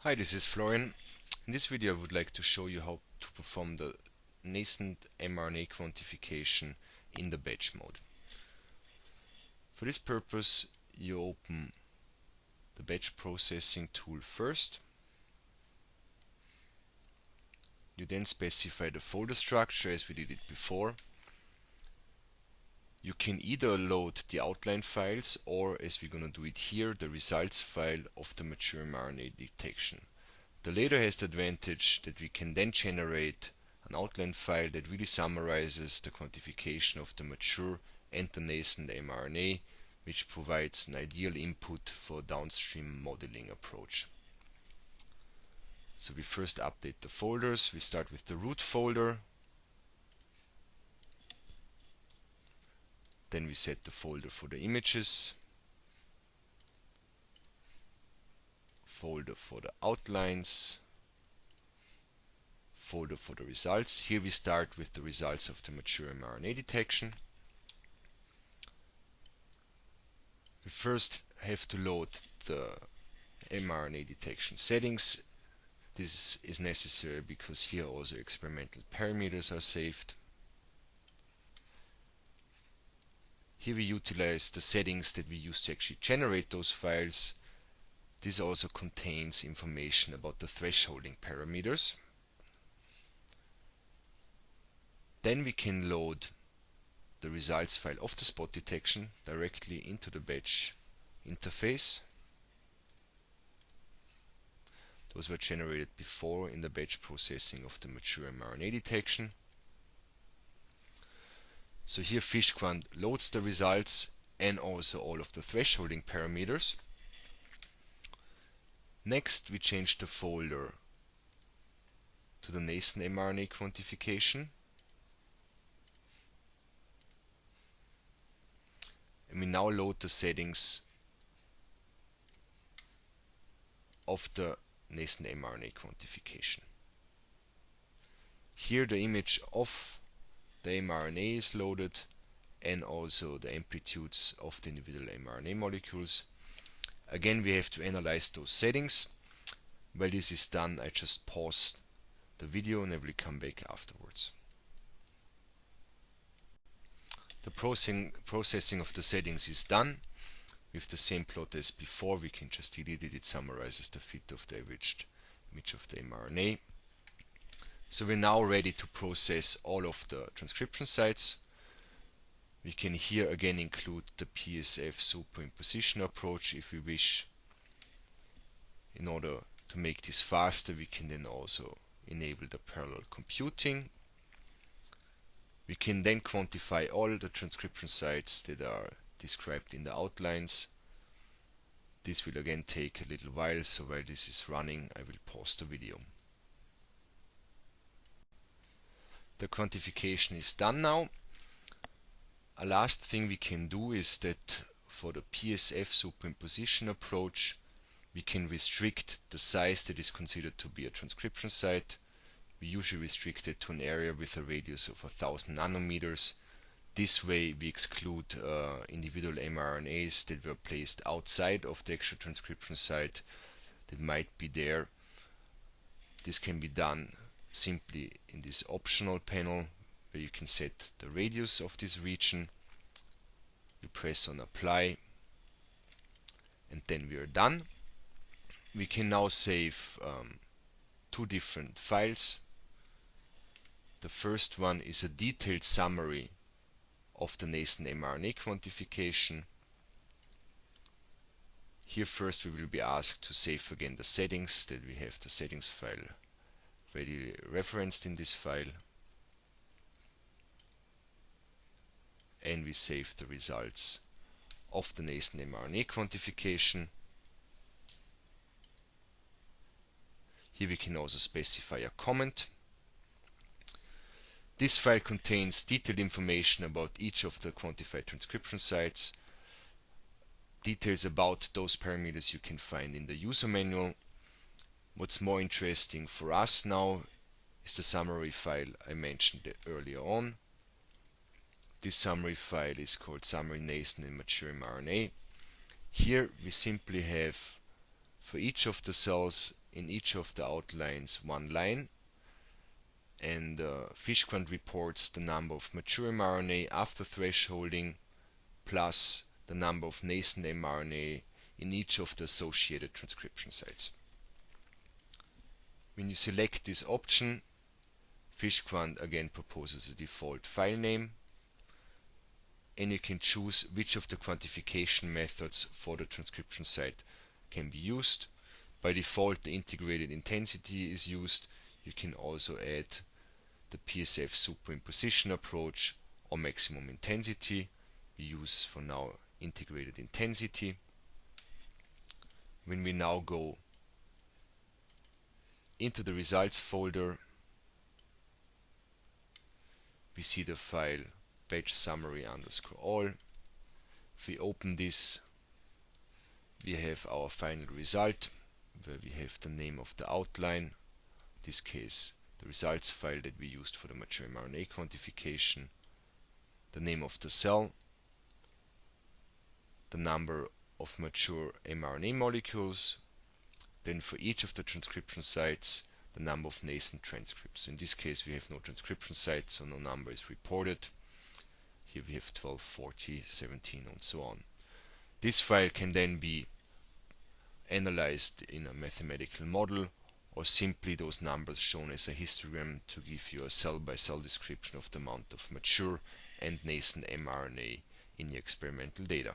Hi, this is Florian. In this video I would like to show you how to perform the nascent mRNA quantification in the batch mode. For this purpose you open the batch processing tool first. You then specify the folder structure as we did it before. You can either load the outline files or, as we're going to do it here, the results file of the mature mRNA detection. The latter has the advantage that we can then generate an outline file that really summarizes the quantification of the mature and the nascent mRNA, which provides an ideal input for a downstream modeling approach. So we first update the folders. We start with the root folder. Then we set the folder for the images, folder for the outlines, folder for the results. Here we start with the results of the mature mRNA detection. We first have to load the mRNA detection settings. This is necessary because here also experimental parameters are saved. Here we utilize the settings that we use to actually generate those files. This also contains information about the thresholding parameters. Then we can load the results file of the spot detection directly into the batch interface. Those were generated before in the batch processing of the mature mRNA detection. So here FISH-QUANT loads the results and also all of the thresholding parameters. Next we change the folder to the nascent mRNA quantification. And we now load the settings of the nascent mRNA quantification. Here the image of the mRNA is loaded and also the amplitudes of the individual mRNA molecules. Again, we have to analyze those settings. While this is done, I just pause the video and I will come back afterwards. The processing of the settings is done. With the same plot as before, we can just delete it. It summarizes the fit of the averaged image of the mRNA. So we're now ready to process all of the transcription sites. We can here again include the PSF superimposition approach if we wish. In order to make this faster, we can then also enable the parallel computing. We can then quantify all the transcription sites that are described in the outlines. This will again take a little while, so while this is running, I will pause the video. The quantification is done now. A last thing we can do is that for the PSF superimposition approach, we can restrict the size that is considered to be a transcription site. We usually restrict it to an area with a radius of 1000 nanometers. This way we exclude individual mRNAs that were placed outside of the actual transcription site that might be there. This can be done simply in this optional panel where you can set the radius of this region. You press on apply and then we are done. We can now save two different files. The first one is a detailed summary of the nascent mRNA quantification. Here first we will be asked to save again the settings, that we have the settings file ready referenced in this file, and we save the results of the nascent mRNA quantification. Here we can also specify a comment. This file contains detailed information about each of the quantified transcription sites. Details about those parameters you can find in the user manual. What's more interesting for us now is the summary file I mentioned earlier on. This summary file is called summary nascent and mature mRNA. Here we simply have for each of the cells in each of the outlines one line, and FISH-QUANT reports the number of mature mRNA after thresholding plus the number of nascent mRNA in each of the associated transcription sites. When you select this option, FISH-QUANT again proposes a default file name, and you can choose which of the quantification methods for the transcription site can be used. By default, the integrated intensity is used. You can also add the PSF superimposition approach or maximum intensity. We use for now integrated intensity. When we now go into the results folder, we see the file batch summary _all. If we open this, we have our final result where we have the name of the outline, in this case the results file that we used for the mature mRNA quantification, the name of the cell, the number of mature mRNA molecules, then for each of the transcription sites the number of nascent transcripts. In this case we have no transcription site, so no number is reported. Here we have 12, 40, 17 and so on. This file can then be analyzed in a mathematical model, or simply those numbers shown as a histogram to give you a cell-by-cell description of the amount of mature and nascent mRNA in the experimental data.